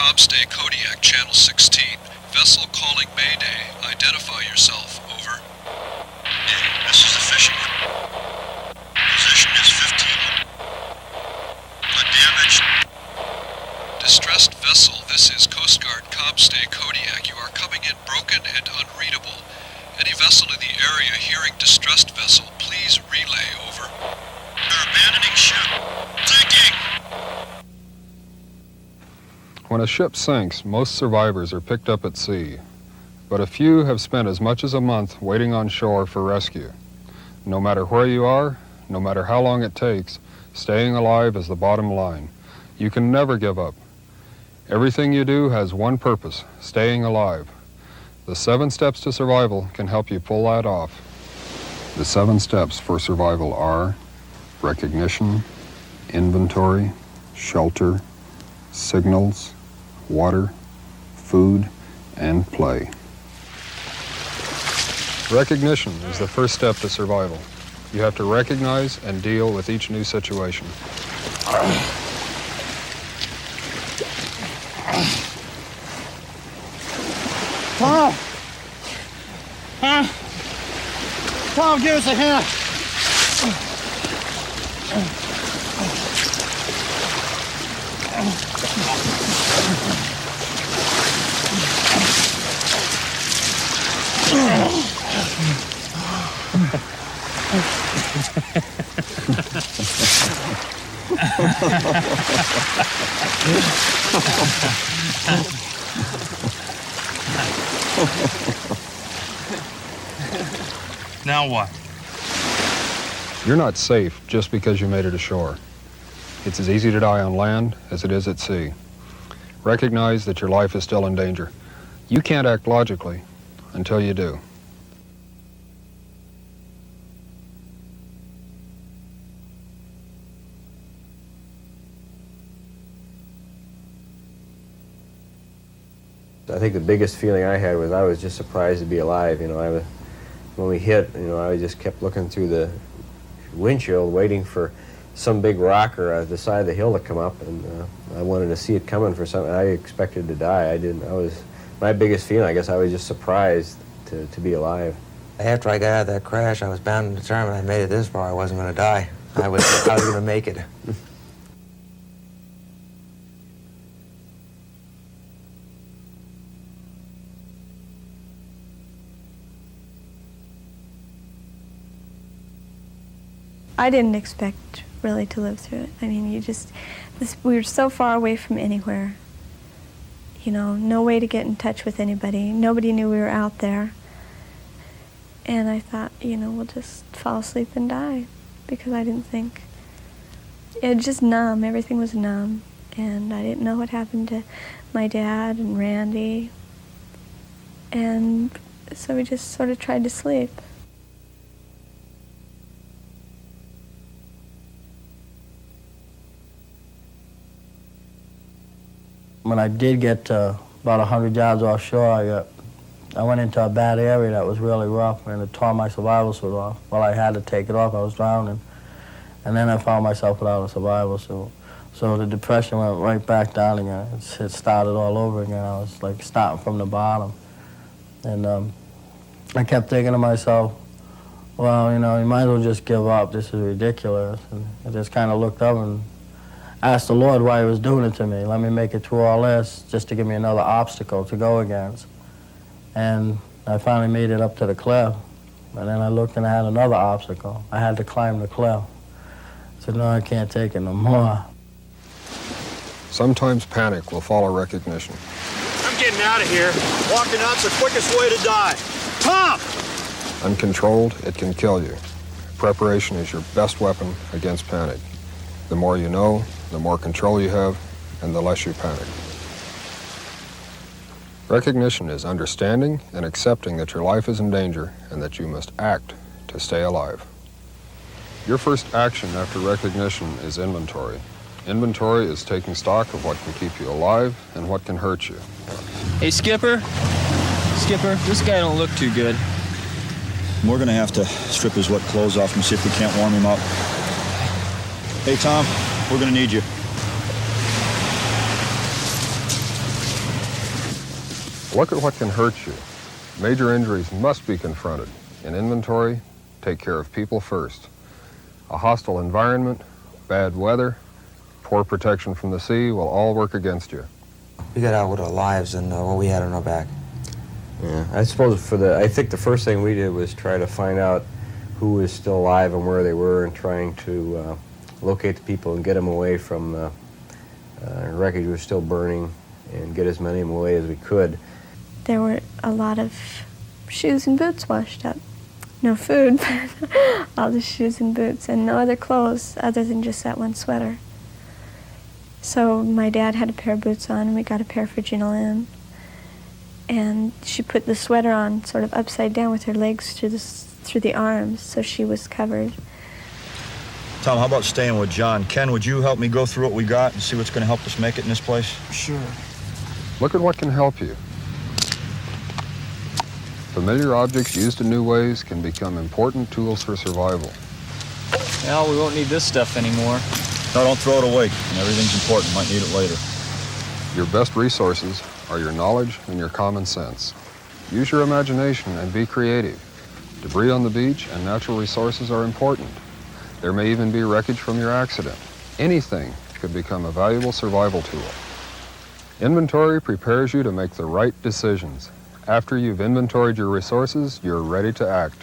Cobstay Kodiak, Channel 16. Vessel calling Mayday. Identify yourself. Over. Hey, this is the Fishery. Position is 15. Good damage. Distressed vessel, this is Coast Guard Cobstay Kodiak. You are coming in broken and unreadable. Any vessel in the area hearing distressed vessel, please relay. Over. They're abandoning ship. Sinking! When a ship sinks, most survivors are picked up at sea, but a few have spent as much as a month waiting on shore for rescue. No matter where you are, no matter how long it takes, staying alive is the bottom line. You can never give up. Everything you do has one purpose, staying alive. The 7 steps to survival can help you pull that off. The 7 steps for survival are recognition, inventory, shelter, signals, water, food, and play. Recognition is the first step to survival. You have to recognize and deal with each new situation. Tom! Tom, give us a hand. Now what? You're not safe just because you made it ashore. It's as easy to die on land as it is at sea. Recognize that your life is still in danger. You can't act logically until you do. I think the biggest feeling I had was I was just surprised to be alive. You know, when we hit, you know, I just kept looking through the windshield, waiting for some big rocker at the side of the hill to come up, and I wanted to see it coming for something. I expected to die. My biggest feeling, I guess, I was just surprised to be alive. After I got out of that crash, I was bound and determined I made it this far. I wasn't going to die. I was going to make it. I didn't expect really to live through it. I mean, we were so far away from anywhere. You know, no way to get in touch with anybody. Nobody knew we were out there. And I thought, you know, we'll just fall asleep and die, because I didn't think. It was just numb. Everything was numb. And I didn't know what happened to my dad and Randy. And so we just sort of tried to sleep. When I did get to about 100 yards offshore, I went into a bad area that was really rough, and it tore my survival suit off. Well, I had to take it off. I was drowning. And then I found myself without a survival suit. So the depression went right back down again. It started all over again. I was like starting from the bottom. And I kept thinking to myself, well, you know, you might as well just give up. This is ridiculous. And I just kind of looked up and asked the Lord why he was doing it to me. Let me make it through all this just to give me another obstacle to go against. And I finally made it up to the cliff. And then I looked and I had another obstacle. I had to climb the cliff. I said, no, I can't take it no more. Sometimes panic will follow recognition. I'm getting out of here. Walking out's the quickest way to die. Tom! Uncontrolled, it can kill you. Preparation is your best weapon against panic. The more you know, the more control you have, and the less you panic. Recognition is understanding and accepting that your life is in danger and that you must act to stay alive. Your first action after recognition is inventory. Inventory is taking stock of what can keep you alive and what can hurt you. Hey, Skipper. Skipper, this guy don't look too good. We're gonna have to strip his wet clothes off and see if we can't warm him up. Hey, Tom, we're gonna need you. Look at what can hurt you. Major injuries must be confronted. In inventory, take care of people first. A hostile environment, bad weather, poor protection from the sea will all work against you. We got out with our lives and what we had on our back. Yeah, I suppose I think the first thing we did was try to find out who was still alive and where they were, and trying to locate the people and get them away from the wreckage was still burning, and get as many of them away as we could. There were a lot of shoes and boots washed up. No food, but all the shoes and boots, and no other clothes other than just that one sweater. So my dad had a pair of boots on, and we got a pair for Gina Lynn. And she put the sweater on sort of upside down with her legs through the arms, so she was covered. Tom, how about staying with John? Ken, would you help me go through what we got and see what's going to help us make it in this place? Sure. Look at what can help you. Familiar objects used in new ways can become important tools for survival. Well, we won't need this stuff anymore. No, don't throw it away. Everything's important. Might need it later. Your best resources are your knowledge and your common sense. Use your imagination and be creative. Debris on the beach and natural resources are important. There may even be wreckage from your accident. Anything could become a valuable survival tool. Inventory prepares you to make the right decisions. After you've inventoried your resources, you're ready to act.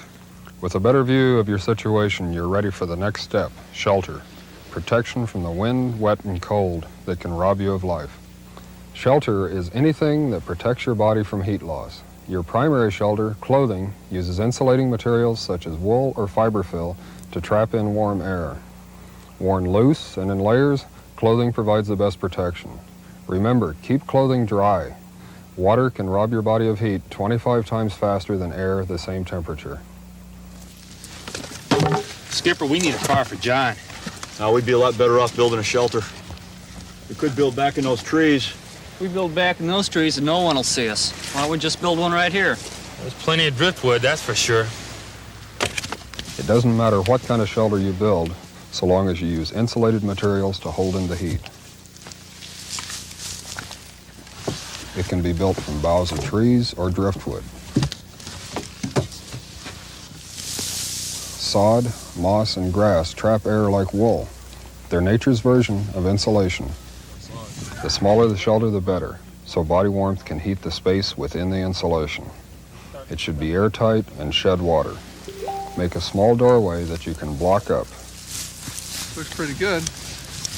With a better view of your situation, you're ready for the next step, shelter. Protection from the wind, wet, and cold that can rob you of life. Shelter is anything that protects your body from heat loss. Your primary shelter, clothing, uses insulating materials such as wool or fiberfill to trap in warm air. Worn loose and in layers, clothing provides the best protection. Remember, keep clothing dry. Water can rob your body of heat 25 times faster than air at the same temperature. Skipper, we need a car for John. Now, we'd be a lot better off building a shelter. We could build back in those trees. If we build back in those trees, and no one will see us. Why don't we just build one right here? There's plenty of driftwood, that's for sure. It doesn't matter what kind of shelter you build, so long as you use insulated materials to hold in the heat. It can be built from boughs of trees or driftwood. Sod, moss, and grass trap air like wool. They're nature's version of insulation. The smaller the shelter, the better, so body warmth can heat the space within the insulation. It should be airtight and shed water. Make a small doorway that you can block up. Looks pretty good.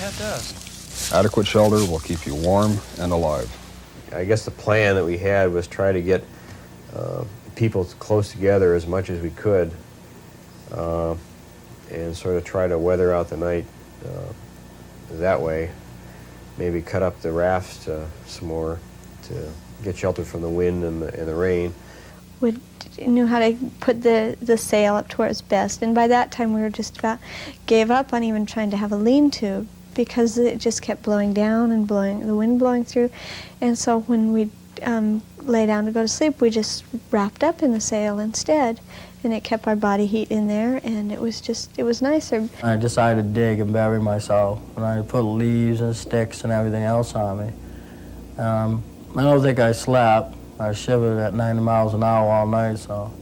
Yeah, it does. Adequate shelter will keep you warm and alive. I guess the plan that we had was try to get people close together as much as we could, and sort of try to weather out the night that way. Maybe cut up the rafts some more to get shelter from the wind and the rain. We knew how to put the sail up to where it's best, and by that time we were just about gave up on even trying to have a lean-to, because it just kept blowing down and the wind blowing through. And so when we lay down to go to sleep, we just wrapped up in the sail instead, and it kept our body heat in there, and it was nicer. I decided to dig and bury myself, and I put leaves and sticks and everything else on me. I don't think I slept. I shivered at 90 miles an hour all night, so.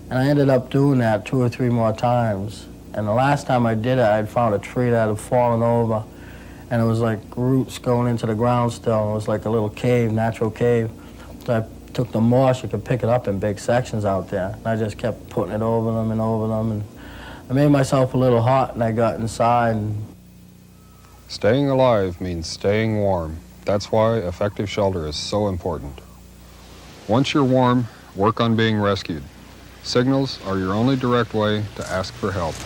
And I ended up doing that 2 or 3 more times. And the last time I did it, I had found a tree that had fallen over, and it was like roots going into the ground still. It was like a little cave, natural cave. So I took the moss, you could pick it up in big sections out there. And I just kept putting it over them and over them. And I made myself a little hot, and I got inside. And Staying alive means staying warm. That's why effective shelter is so important. Once you're warm, work on being rescued. Signals are your only direct way to ask for help.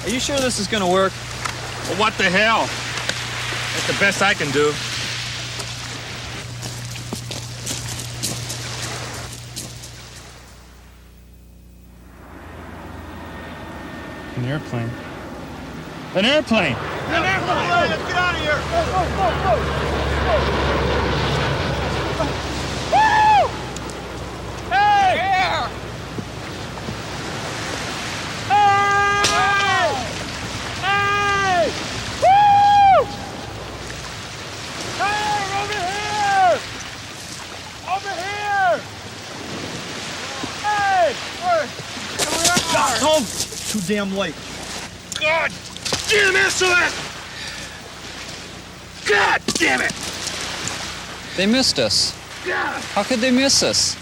Are you sure this is going to work? Well, what the hell? That's the best I can do. An airplane. An airplane! An airplane! Let's get out of here! Go, go, go, go! Woo! Hey! Air! Hey! Hey! Woo! Hey, over here! Over here! damn late. God damn it! God damn it! They missed us. How could they miss us?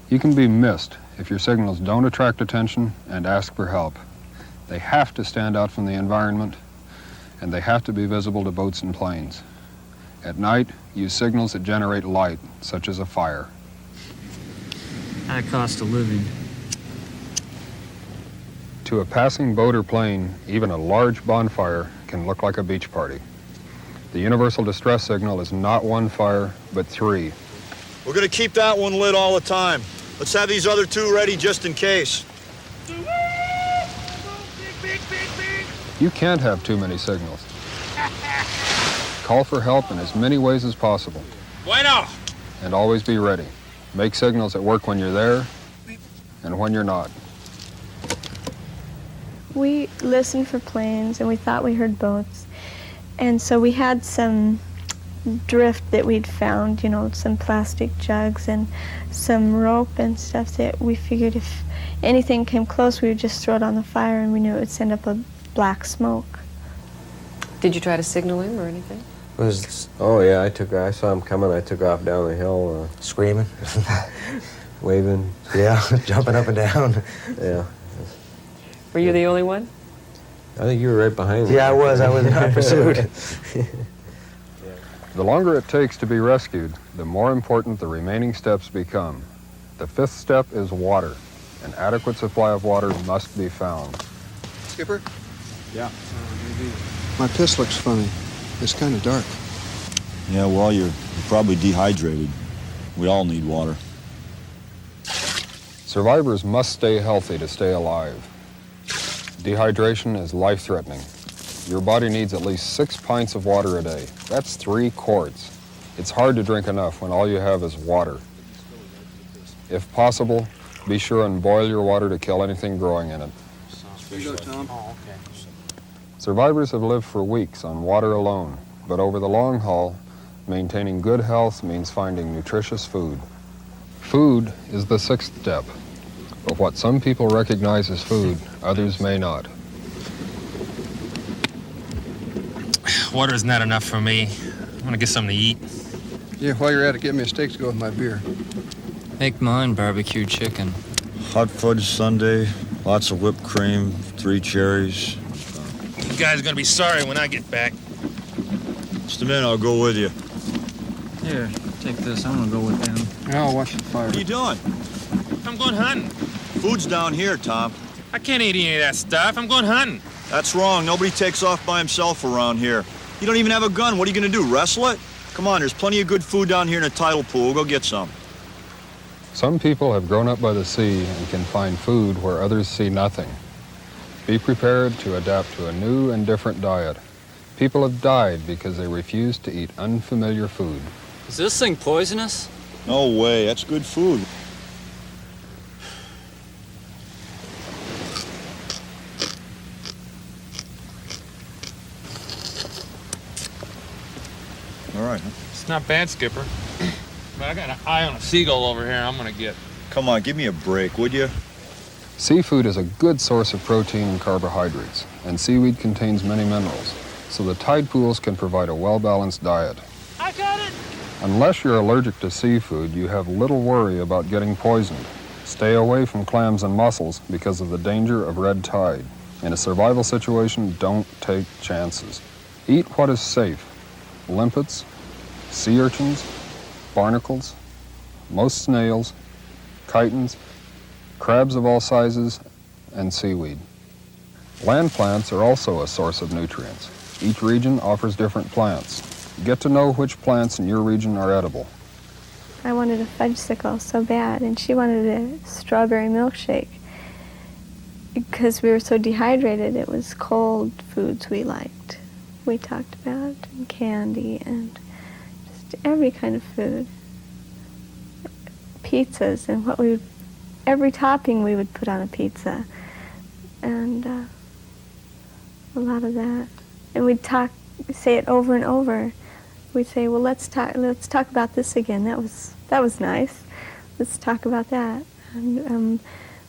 You can be missed if your signals don't attract attention and ask for help. They have to stand out from the environment, and they have to be visible to boats and planes. At night, use signals that generate light, such as a fire. That cost a living. To a passing boat or plane, even a large bonfire can look like a beach party. The universal distress signal is not one fire, but 3. We're gonna keep that one lit all the time. Let's have these other 2 ready just in case. You can't have too many signals. Call for help in as many ways as possible. Bueno! And always be ready. Make signals that work when you're there and when you're not. We listened for planes and we thought we heard boats. And so we had some drift that we'd found, you know, some plastic jugs and some rope and stuff that we figured if anything came close, we would just throw it on the fire and we knew it would send up a black smoke. Did you try to signal him or anything? Oh yeah, I saw him coming. I took off down the hill, Screaming. waving. Yeah, jumping up and down. Yeah. Were you the only one? I think you were right behind me. Yeah, I was in hot pursuit. The longer it takes to be rescued, the more important the remaining steps become. The 5th step is water. An adequate supply of water must be found. Skipper? Yeah. My piss looks funny. It's kind of dark. Yeah, well, you're probably dehydrated. We all need water. Survivors must stay healthy to stay alive. Dehydration is life-threatening. Your body needs at least 6 pints of water a day. That's 3 quarts. It's hard to drink enough when all you have is water. If possible, be sure and boil your water to kill anything growing in it. Here you go, Tom. Survivors have lived for weeks on water alone, but over the long haul, maintaining good health means finding nutritious food. Food is the 6th step, but what some people recognize as food, others may not. Water's not enough for me. I'm gonna get something to eat. Yeah, while you're at it, get me a steak to go with my beer. Make mine barbecue chicken. Hot fudge sundae, lots of whipped cream, 3 cherries. You guys are gonna be sorry when I get back. Just a minute, I'll go with you. Here, take this. I'm gonna go with them. Yeah, I'll watch the fire. What are you doing? I'm going hunting. Food's down here, Tom. I can't eat any of that stuff. I'm going hunting. That's wrong. Nobody takes off by himself around here. You don't even have a gun. What are you gonna do, wrestle it? Come on, there's plenty of good food down here in a tidal pool. We'll go get some. Some people have grown up by the sea and can find food where others see nothing. Be prepared to adapt to a new and different diet. People have died because they refused to eat unfamiliar food. Is this thing poisonous? No way, that's good food. All right, huh? It's not bad, Skipper. But I got an eye on a seagull over here I'm gonna get. Come on, give me a break, would you? Seafood is a good source of protein and carbohydrates, and seaweed contains many minerals, so the tide pools can provide a well-balanced diet. I got it! Unless you're allergic to seafood, you have little worry about getting poisoned. Stay away from clams and mussels because of the danger of red tide. In a survival situation, don't take chances. Eat what is safe. Limpets, sea urchins, barnacles, most snails, chitons, crabs of all sizes, and seaweed. Land plants are also a source of nutrients. Each region offers different plants. Get to know which plants in your region are edible. I wanted a fudgesicle so bad, and she wanted a strawberry milkshake. Because we were so dehydrated, it was cold foods we liked. We talked about and candy and just every kind of food. Pizzas and every topping we would put on a pizza. And a lot of that. And we'd say it over and over. We'd say, well, let's talk about this again. That was nice. Let's talk about that. And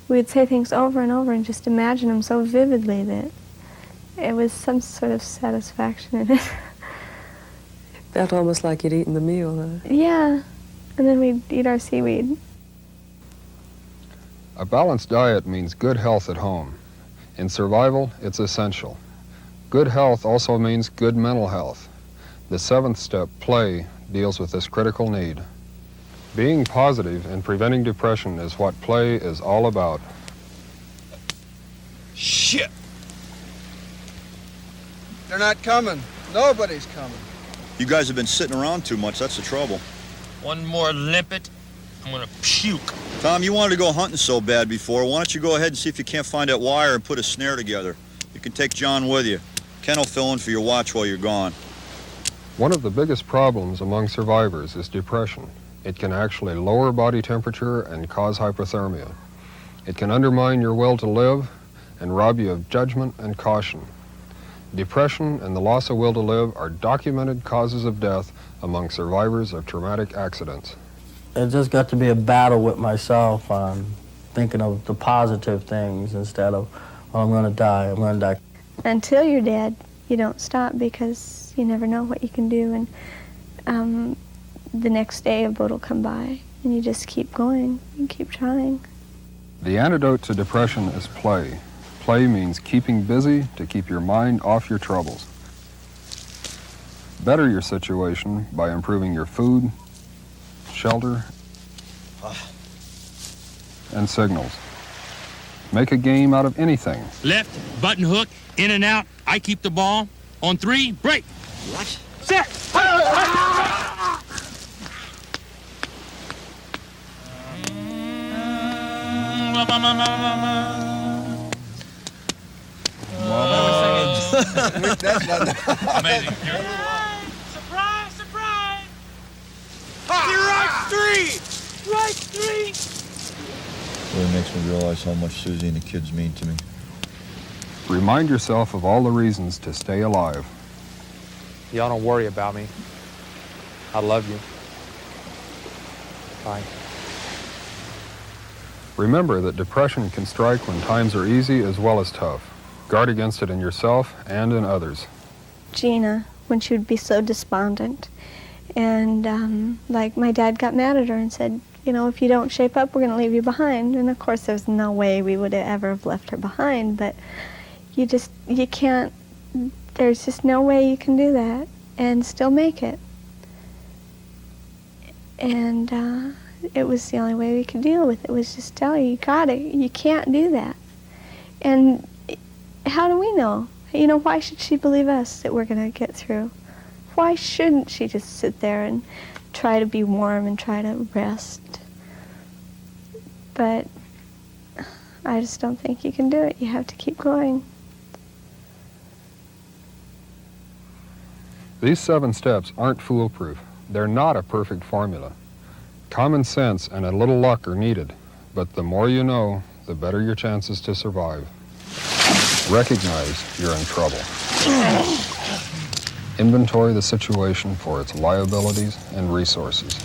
we would say things over and over and just imagine them so vividly that it was some sort of satisfaction in it. Felt almost like you'd eaten the meal, huh? Yeah, and then we'd eat our seaweed. A balanced diet means good health at home. In survival, it's essential. Good health also means good mental health. The 7th step, play, deals with this critical need. Being positive and preventing depression is what play is all about. Shit! They're not coming. Nobody's coming. You guys have been sitting around too much, that's the trouble. One more limpet, I'm gonna puke. Tom, you wanted to go hunting so bad before. Why don't you go ahead and see if you can't find that wire and put a snare together? You can take John with you. Ken will fill in for your watch while you're gone. One of the biggest problems among survivors is depression. It can actually lower body temperature and cause hypothermia. It can undermine your will to live and rob you of judgment and caution. Depression and the loss of will to live are documented causes of death among survivors of traumatic accidents. It just got to be a battle with myself on thinking of the positive things instead of, oh, I'm going to die. Until you're dead, you don't stop because you never know what you can do. And the next day a boat will come by and you just keep going and keep trying. The antidote to depression is play. Play means keeping busy to keep your mind off your troubles. Better your situation by improving your food, shelter, and signals. Make a game out of anything. Left, button hook, in and out. I keep the ball. On 3, break. What? Set. Amazing. Surprise, surprise! You're right 3! Right 3! Really makes me realize how much Susie and the kids mean to me. Remind yourself of all the reasons to stay alive. Y'all don't worry about me. I love you. Bye. Remember that depression can strike when times are easy as well as tough. Guard against it in yourself and in others. Gina, when she would be so despondent, and like my dad got mad at her and said, you know, if you don't shape up, we're going to leave you behind. And of course, there's no way we would ever have left her behind, but you can't, there's just no way you can do that and still make it. And it was the only way we could deal with it, was just tell you, you can't do that. And how do we know? You know, why should she believe us that we're going to get through? Why shouldn't she just sit there and try to be warm and try to rest? But I just don't think you can do it. You have to keep going. These 7 steps aren't foolproof. They're not a perfect formula. Common sense and a little luck are needed, but the more you know, the better your chances to survive. Recognize you're in trouble. Inventory the situation for its liabilities and resources.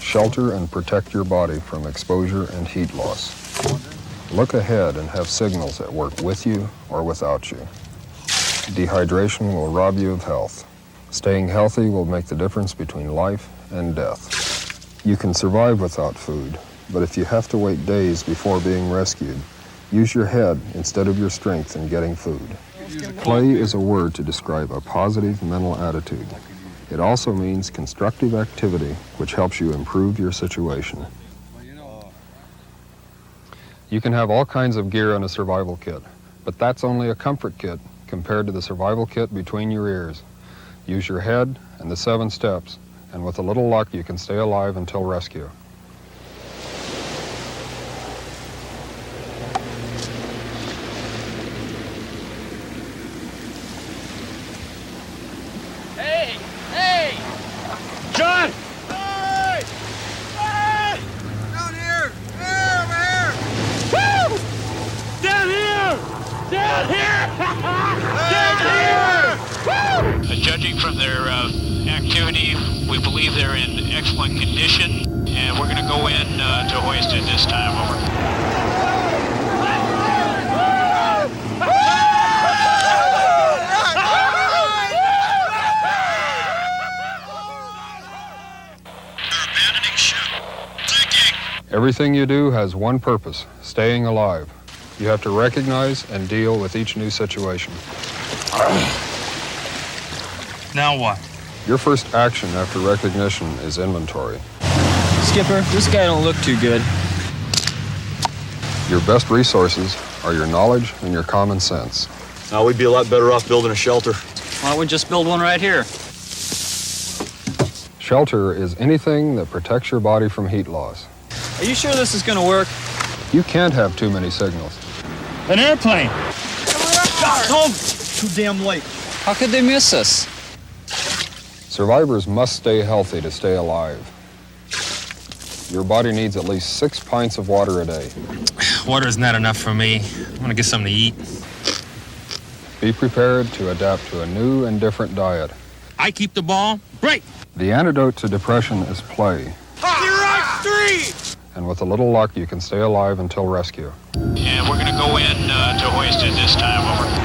Shelter and protect your body from exposure and heat loss. Look ahead and have signals that work with you or without you. Dehydration will rob you of health. Staying healthy will make the difference between life and death. You can survive without food, but if you have to wait days before being rescued, use your head instead of your strength in getting food. Play is a word to describe a positive mental attitude. It also means constructive activity, which helps you improve your situation. You can have all kinds of gear in a survival kit, but that's only a comfort kit compared to the survival kit between your ears. Use your head and the 7 steps, and with a little luck, you can stay alive until rescue. John! Hey! Hey! Down here! Here, over here! Woo! Down here! Down here! Down here! Woo! Judging from their activity, we believe believe they're in excellent condition, and we're going to go in to hoist it this time. Over. Everything you do has one purpose, staying alive. You have to recognize and deal with each new situation. Now what? Your first action after recognition is inventory. Skipper, this guy don't look too good. Your best resources are your knowledge and your common sense. Now we'd be a lot better off building a shelter. Why don't we just build one right here? Shelter is anything that protects your body from heat loss. Are you sure this is gonna work? You can't have too many signals. An airplane! Home! Too damn late. How could they miss us? Survivors must stay healthy to stay alive. Your body needs at least 6 pints of water a day. Water's not enough for me. I wanna get something to eat. Be prepared to adapt to a new and different diet. I keep the ball. Break! The antidote to depression is play. Right 3! And with a little luck, you can stay alive until rescue. And we're going to go in to hoist it this time. Over.